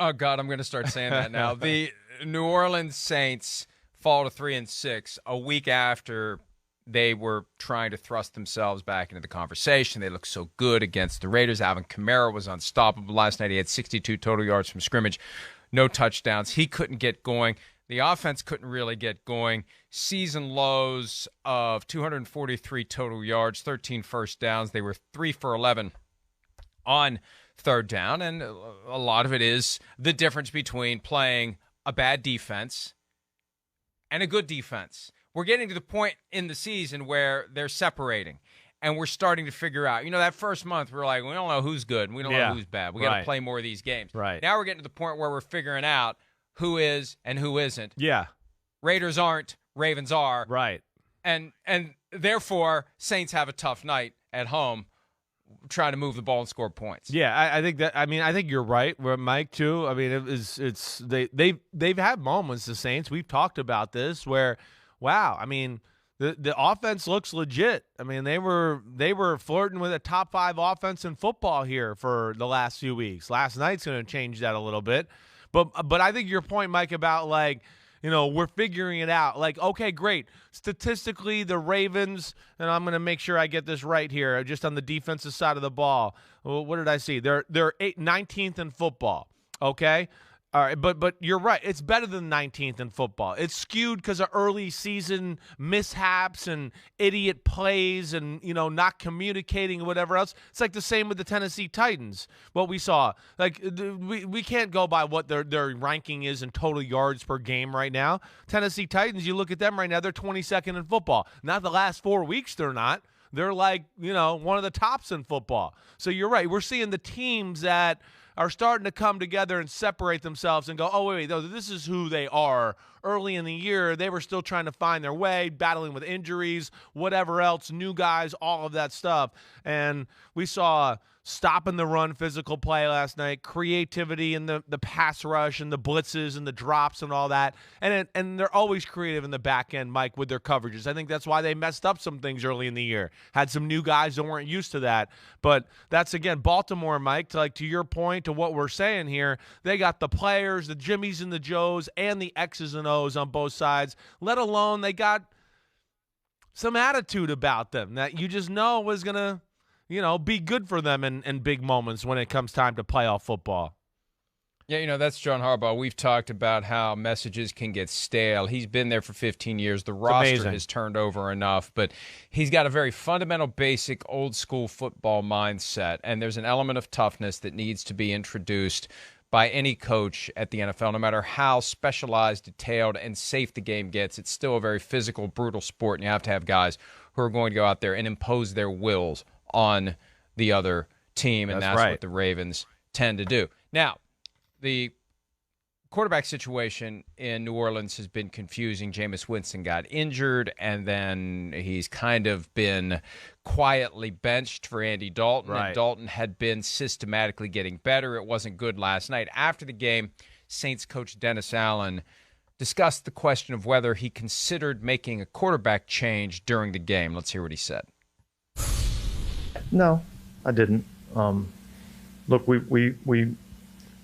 Oh God, I'm going to start saying that now. The New Orleans Saints fall to 3-6 a week after they were trying to thrust themselves back into the conversation. They looked so good against the Raiders. Alvin Kamara was unstoppable last night. He had 62 total yards from scrimmage, no touchdowns. He couldn't get going. The offense couldn't really get going. Season lows of 243 total yards, 13 first downs. They were 3 for 11 on third down, and a lot of it is the difference between playing a bad defense and a good defense. We're getting to the point in the season where they're separating, and we're starting to figure out. That first month, we're like, we don't know who's good, and we don't know who's bad. We got to play more of these games. Right. Now we're getting to the point where we're figuring out who is and who isn't. Yeah. Raiders aren't, Ravens are. Right. And therefore, Saints have a tough night at home trying to move the ball and score points. Yeah, I think you're right, Mike, too. I mean, they've had moments, the Saints. We've talked about this where, wow, I mean, the offense looks legit. I mean, they were flirting with a top 5 offense in football here for the last few weeks. Last night's going to change that a little bit. But I think your point, Mike, about we're figuring it out. Like, okay, great. Statistically, the Ravens, and I'm going to make sure I get this right here, just on the defensive side of the ball. Well, what did I see? They're 19th in football, okay? All right, but you're right. It's better than 19th in football. It's skewed because of early season mishaps and idiot plays and, not communicating and whatever else. It's like the same with the Tennessee Titans, what we saw. Like, we can't go by what their ranking is in total yards per game right now. Tennessee Titans, you look at them right now, they're 22nd in football. Not the last 4 weeks, they're not. They're like, one of the tops in football. So you're right. We're seeing the teams that are starting to come together and separate themselves and go, oh, wait, this is who they are. Early in the year, they were still trying to find their way, battling with injuries, whatever else, new guys, all of that stuff. And we saw stopping the run physical play last night, creativity in the pass rush and the blitzes and the drops and all that. And they're always creative in the back end, Mike, with their coverages. I think that's why they messed up some things early in the year. Had some new guys that weren't used to that. But that's, again, Baltimore, Mike, to your point, to what we're saying here, they got the players, the Jimmies and the Joes, and the X's and O's on both sides, let alone they got some attitude about them that you just know was going to be good for them in big moments when it comes time to playoff football. Yeah, that's John Harbaugh. We've talked about how messages can get stale. He's been there for 15 years. The roster has turned over enough, but he's got a very fundamental, basic, old-school football mindset, and there's an element of toughness that needs to be introduced by any coach at the NFL, no matter how specialized, detailed, and safe the game gets. It's still a very physical, brutal sport, and you have to have guys who are going to go out there and impose their wills on the other team, and that's what the Ravens tend to do. Now, the quarterback situation in New Orleans has been confusing. Jameis Winston got injured, and then he's kind of been quietly benched for Andy Dalton. Right. And Dalton had been systematically getting better. It wasn't good last night. After the game, Saints coach Dennis Allen discussed the question of whether he considered making a quarterback change during the game. Let's hear what he said. No, I didn't. Look, we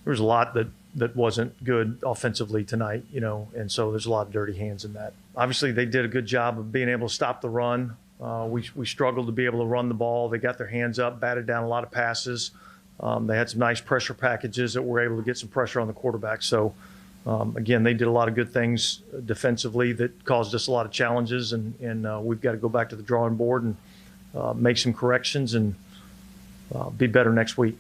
there was a lot that wasn't good offensively tonight, and so there's a lot of dirty hands in that. Obviously, they did a good job of being able to stop the run. We struggled to be able to run the ball. They got their hands up, batted down a lot of passes. They had some nice pressure packages that were able to get some pressure on the quarterback. So, again, they did a lot of good things defensively that caused us a lot of challenges, and we've got to go back to the drawing board and make some corrections and be better next week.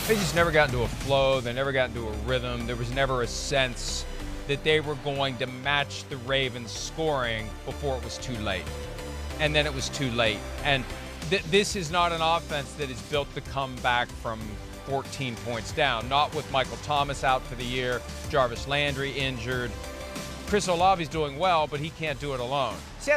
They just never got into a flow. They never got into a rhythm. There was never a sense that they were going to match the Ravens' scoring before it was too late. And then it was too late. And this is not an offense that is built to come back from 14 points down. Not with Michael Thomas out for the year, Jarvis Landry injured. Chris Olave's doing well, but he can't do it alone. See,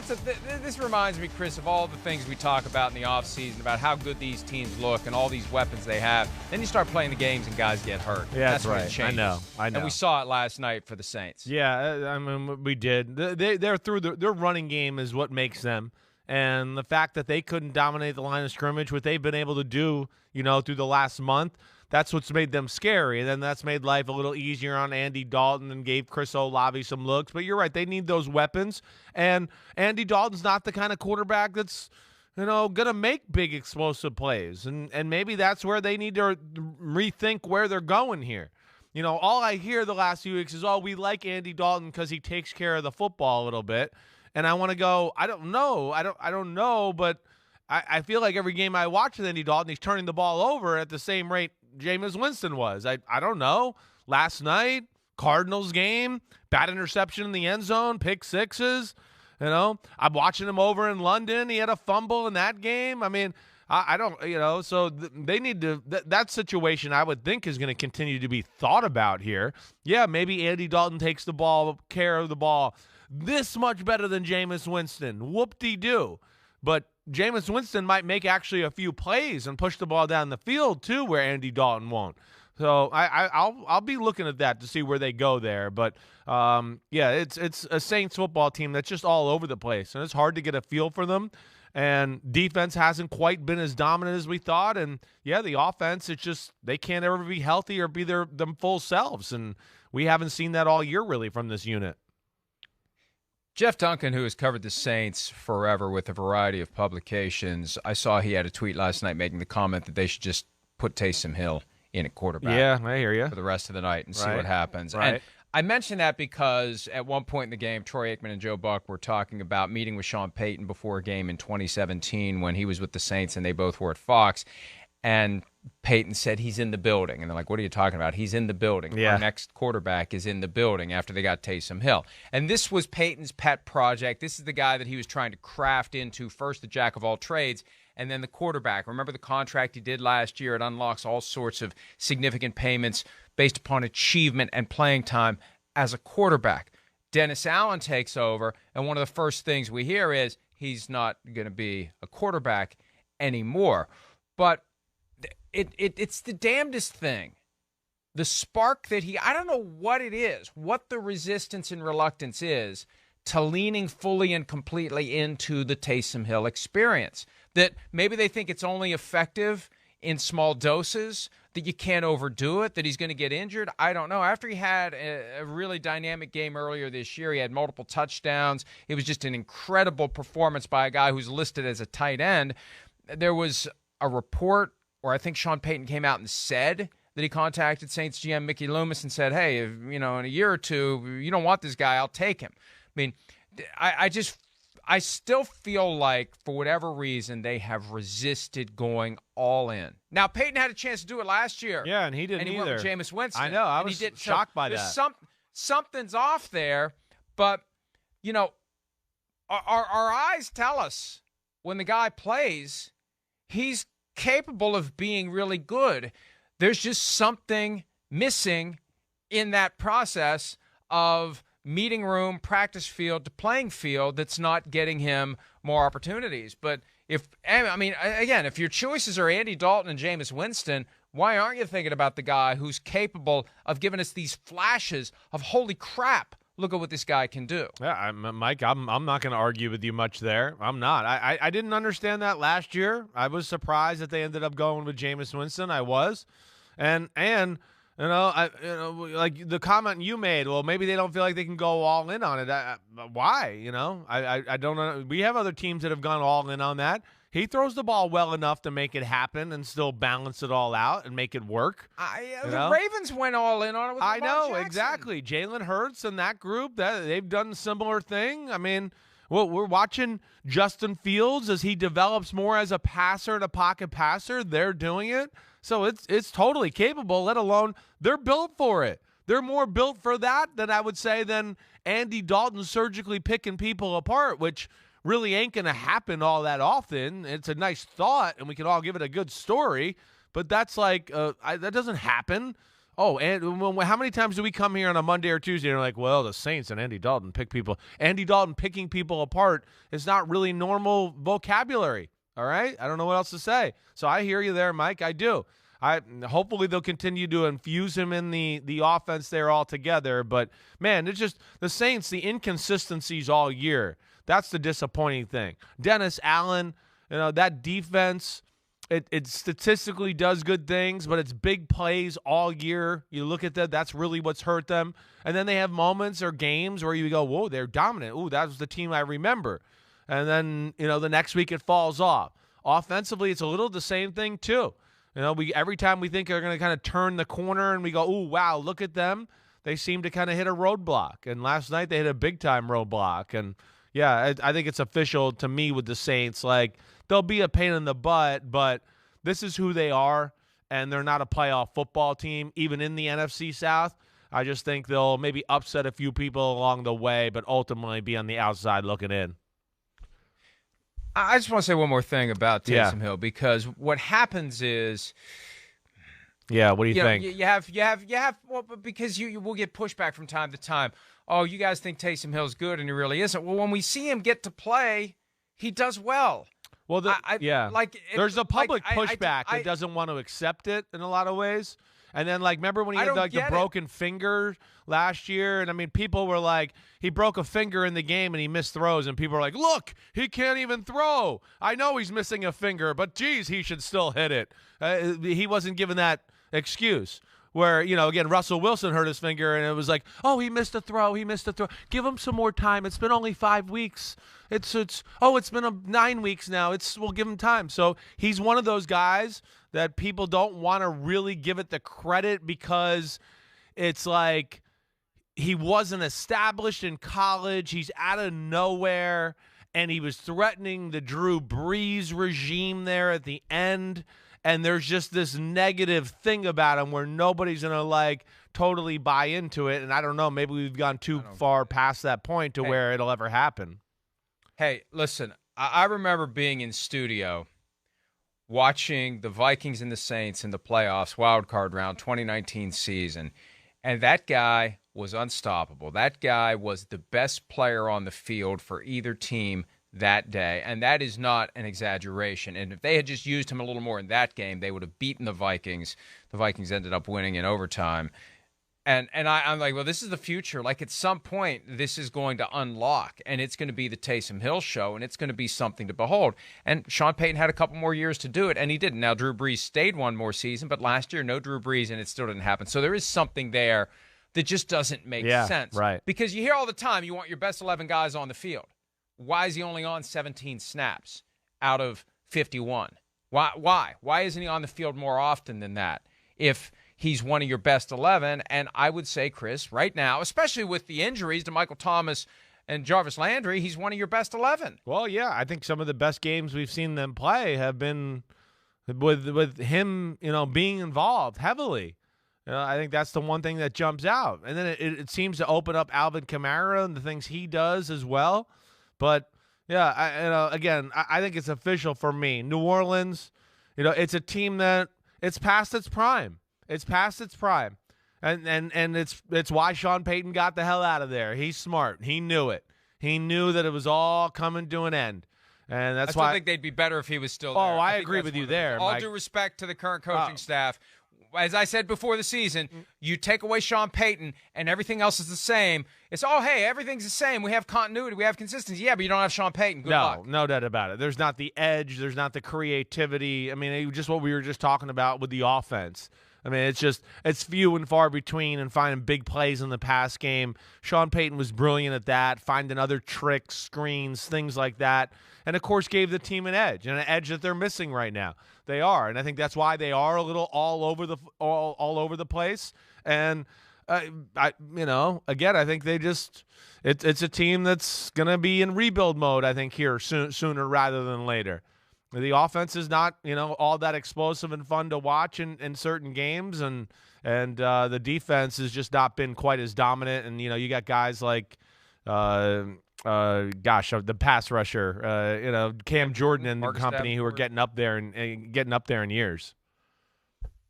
this reminds me, Chris, of all the things we talk about in the offseason, about how good these teams look and all these weapons they have. Then you start playing the games and guys get hurt. Yeah, that's right. When it changes. I know. And we saw it last night for the Saints. Yeah, I mean, we did. They're through their running game is what makes them. And the fact that they couldn't dominate the line of scrimmage, what they've been able to do, through the last month, that's what's made them scary. And then that's made life a little easier on Andy Dalton and gave Chris Olave some looks. But you're right, they need those weapons. And Andy Dalton's not the kind of quarterback that's, going to make big explosive plays. And maybe that's where they need to rethink where they're going here. All I hear the last few weeks is, we like Andy Dalton because he takes care of the football a little bit. And I want to go, I don't know, but I feel like every game I watch with Andy Dalton, he's turning the ball over at the same rate Jameis Winston was. I don't know. Last night, Cardinals game, bad interception in the end zone, pick sixes. I'm watching him over in London. He had a fumble in that game. I mean, I don't, so they need to, that situation I would think is going to continue to be thought about here. Yeah, maybe Andy Dalton takes care of the ball this much better than Jameis Winston. Whoop-de-doo. But Jameis Winston might make actually a few plays and push the ball down the field too, where Andy Dalton won't. So I'll be looking at that to see where they go there. But it's a Saints football team that's just all over the place, and it's hard to get a feel for them. And defense hasn't quite been as dominant as we thought. And the offense, it's just they can't ever be healthy or be them full selves, and we haven't seen that all year really from this unit. Jeff Tonkin, who has covered the Saints forever with a variety of publications, I saw he had a tweet last night making the comment that they should just put Taysom Hill in at quarterback. Yeah, I hear you. For the rest of the night and see what happens. Right. And I mention that because at one point in the game, Troy Aikman and Joe Buck were talking about meeting with Sean Payton before a game in 2017 when he was with the Saints and they both were at Fox. And Payton said he's in the building. And they're like, what are you talking about? He's in the building. Yeah. Our next quarterback is in the building after they got Taysom Hill. And this was Payton's pet project. This is the guy that he was trying to craft into first the jack of all trades and then the quarterback. Remember the contract he did last year? It unlocks all sorts of significant payments based upon achievement and playing time as a quarterback. Dennis Allen takes over, and one of the first things we hear is he's not going to be a quarterback anymore. But it's the damnedest thing. The spark that I don't know what it is, what the resistance and reluctance is to leaning fully and completely into the Taysom Hill experience. That maybe they think it's only effective in small doses, that you can't overdo it, that he's going to get injured. I don't know. After he had a really dynamic game earlier this year, he had multiple touchdowns. It was just an incredible performance by a guy who's listed as a tight end. There was a report, or I think Sean Payton came out and said that he contacted Saints GM Mickey Loomis and said, hey, if, in a year or two, you don't want this guy, I'll take him. I mean, I still feel like, for whatever reason, they have resisted going all in. Now, Payton had a chance to do it last year. Yeah, and he didn't either. And he went with Jameis Winston. I know. I was shocked by that. Something's off there, but, our eyes tell us when the guy plays, he's capable of being really good. There's just something missing in that process of meeting room, practice field to playing field that's not getting him more opportunities. But if your choices are Andy Dalton and Jameis Winston, why aren't you thinking about the guy who's capable of giving us these flashes of, holy crap, look at what this guy can do? Yeah, Mike, I'm not going to argue with you much there. I'm not. I didn't understand that last year. I was surprised that they ended up going with Jameis Winston. I was. And like the comment you made, well, maybe they don't feel like they can go all in on it. Why? I don't know. We have other teams that have gone all in on that. He throws the ball well enough to make it happen and still balance it all out and make it work. The Ravens went all in on it with Lamar Jackson. Exactly. Jalen Hurts and that group, they've done a similar thing. I mean, well, we're watching Justin Fields as he develops more as a passer and a pocket passer. They're doing it. So it's totally capable, let alone they're built for it. They're more built for that than I would say than Andy Dalton surgically picking people apart, which really ain't going to happen all that often. It's a nice thought, and we can all give it a good story, but that's like that doesn't happen. Oh, and how many times do we come here on a Monday or Tuesday and we're like, well, the Saints and Andy Dalton pick people. Andy Dalton picking people apart is not really normal vocabulary. All right? I don't know what else to say. So I hear you there, Mike. I do. Hopefully they'll continue to infuse him in the offense there altogether. But, man, it's just the Saints, the inconsistencies all year. That's the disappointing thing. Dennis Allen, that defense, it statistically does good things, but it's big plays all year. You look at that, that's really what's hurt them. And then they have moments or games where you go, whoa, they're dominant. Ooh, that was the team I remember. And then, the next week it falls off. Offensively, it's a little the same thing too. Every time we think they're going to kind of turn the corner and we go, ooh, wow, look at them, they seem to kind of hit a roadblock. And last night they hit a big-time roadblock. And, yeah, I think it's official to me with the Saints. Like, they'll be a pain in the butt, but this is who they are, and they're not a playoff football team, even in the NFC South. I just think they'll maybe upset a few people along the way, but ultimately be on the outside looking in. I just want to say one more thing about Taysom Hill, because what happens is, what do you think? You have well, because you will get pushback from time to time. Oh, you guys think Taysom Hill's good, and he really isn't. Well, when we see him get to play, he does well. Well, there's a public pushback that doesn't want to accept it in a lot of ways. And then, remember when he had the broken finger last year? And, I mean, people were like, he broke a finger in the game and he missed throws. And people were like, look, he can't even throw. I know he's missing a finger, but, geez, he should still hit it. He wasn't given that excuse. Where, again, Russell Wilson hurt his finger, and it was like, oh, he missed a throw. Give him some more time. It's been only 5 weeks. It's been 9 weeks now. We'll give him time. So he's one of those guys that people don't want to really give it the credit, because it's like he wasn't established in college. He's out of nowhere, and he was threatening the Drew Brees regime there at the end. And there's just this negative thing about him where nobody's going to, totally buy into it. And I don't know, maybe we've gone too far past that point to where it'll ever happen. Hey, listen, I remember being in studio watching the Vikings and the Saints in the playoffs, wild card round, 2019 season. And that guy was unstoppable. That guy was the best player on the field for either team that day, and that is not an exaggeration. And if they had just used him a little more in that game, they would have beaten the Vikings. The Vikings ended up winning in overtime. And I'm like, well, this is the future. At some point, this is going to unlock, and it's going to be the Taysom Hill show, and it's going to be something to behold. And Sean Payton had a couple more years to do it, and he didn't. Now, Drew Brees stayed one more season, but last year, no Drew Brees, and it still didn't happen. So there is something there that just doesn't make sense. Right. Because you hear all the time, you want your best 11 guys on the field. Why is he only on 17 snaps out of 51? Why? Why isn't he on the field more often than that? If he's one of your best 11, and I would say, Chris, right now, especially with the injuries to Michael Thomas and Jarvis Landry, he's one of your best 11. Well, yeah, I think some of the best games we've seen them play have been with him, being involved heavily. I think that's the one thing that jumps out. And then it seems to open up Alvin Kamara and the things he does as well. But, yeah, I think it's official for me. New Orleans, it's a team that it's past its prime. It's past its prime. And it's why Sean Payton got the hell out of there. He's smart. He knew it. He knew that it was all coming to an end. And that's why I think they'd be better if he was still there. Oh, I agree with you there, All Mike. due respect to the current coaching staff. As I said before the season, you take away Sean Payton and everything else is the same. It's, hey, everything's the same. We have continuity. We have consistency. Yeah, but you don't have Sean Payton. Good luck. No doubt about it. There's not the edge. There's not the creativity. I mean, just what we were just talking about with the offense. I mean, it's few and far between and finding big plays in the pass game. Sean Payton was brilliant at that, finding other tricks, screens, things like that, and, of course, gave the team an edge, and an edge that they're missing right now. They are, and I think that's why they are a little all over the place. And, again, I think they just it's a team that's going to be in rebuild mode, I think, here sooner rather than later. The offense is not, all that explosive and fun to watch in certain games, and the defense has just not been quite as dominant. And you got guys like, the pass rusher, Cam Jordan and the company who are getting up there and getting up there in years.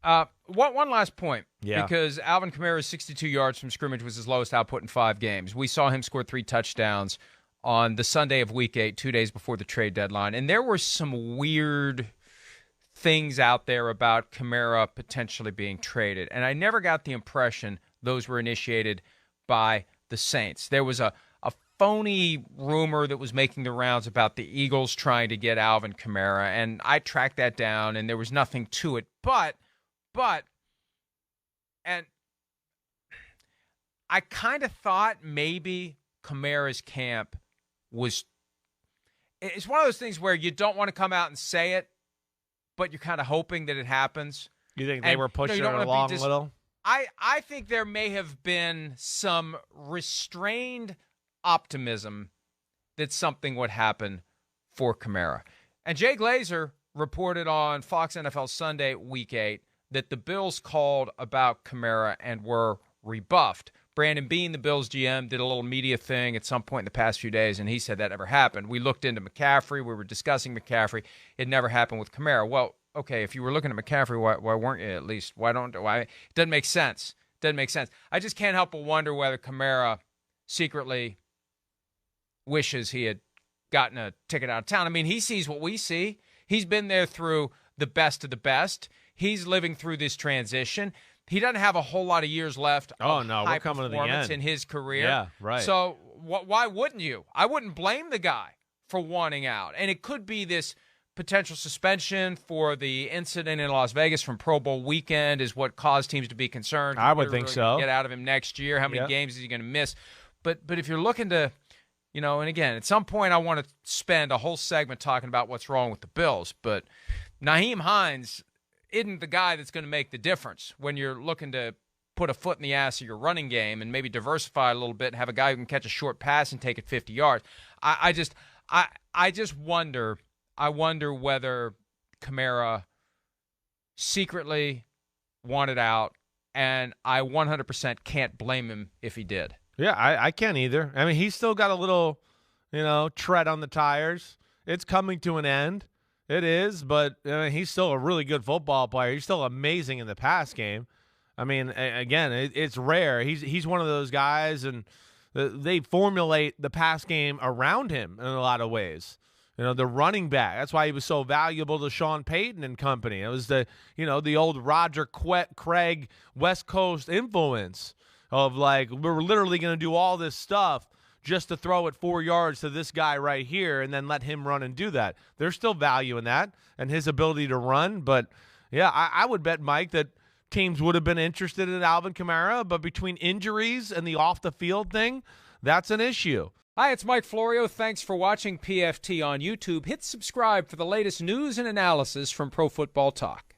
One last point, because Alvin Kamara's 62 yards from scrimmage was his lowest output in 5 games. We saw him score 3 touchdowns on the Sunday of Week 8, 2 days before the trade deadline. And there were some weird things out there about Kamara potentially being traded. And I never got the impression those were initiated by the Saints. There was a phony rumor that was making the rounds about the Eagles trying to get Alvin Kamara, and I tracked that down, and there was nothing to it. But, and I kind of thought maybe Kamara's camp was, it's one of those things where you don't want to come out and say it, but you're kind of hoping that it happens. You think they were pushing it along a little? I think there may have been some restrained optimism that something would happen for Kamara. And Jay Glazer reported on Fox NFL Sunday, Week 8, that the Bills called about Kamara and were rebuffed. Brandon Beane, the Bills GM, did a little media thing at some point in the past few days, and he said that never happened. We looked into McCaffrey. We were discussing McCaffrey. It never happened with Kamara. Well, okay, if you were looking at McCaffrey, why weren't you at least? Why? It doesn't make sense. Doesn't make sense. I just can't help but wonder whether Kamara secretly wishes he had gotten a ticket out of town. I mean, he sees what we see. He's been there through the best of the best. He's living through this transition. He doesn't have a whole lot of years left of high performance in his career. Yeah, right. So why wouldn't you? I wouldn't blame the guy for wanting out. And it could be this potential suspension for the incident in Las Vegas from Pro Bowl weekend is what caused teams to be concerned. I would think so. Get out of him next year. How many games is he going to miss? But if you're looking to, and again, at some point I want to spend a whole segment talking about what's wrong with the Bills. But Nyheim Hines isn't the guy that's going to make the difference when you're looking to put a foot in the ass of your running game and maybe diversify a little bit and have a guy who can catch a short pass and take it 50 yards. I just wonder. I wonder whether Kamara secretly wanted out, and I 100% can't blame him if he did. Yeah, I can't either. I mean, he's still got a little, tread on the tires. It's coming to an end. It is, but he's still a really good football player. He's still amazing in the pass game. I mean, again, it's rare. He's one of those guys, and they formulate the pass game around him in a lot of ways. The running back. That's why he was so valuable to Sean Payton and company. It was the old Roger Craig West Coast influence of like, we're literally going to do all this stuff just to throw it 4 yards to this guy right here and then let him run and do that. There's still value in that and his ability to run. But, yeah, I would bet, Mike, that teams would have been interested in Alvin Kamara. But between injuries and the off-the-field thing, that's an issue. Hi, it's Mike Florio. Thanks for watching PFT on YouTube. Hit subscribe for the latest news and analysis from Pro Football Talk.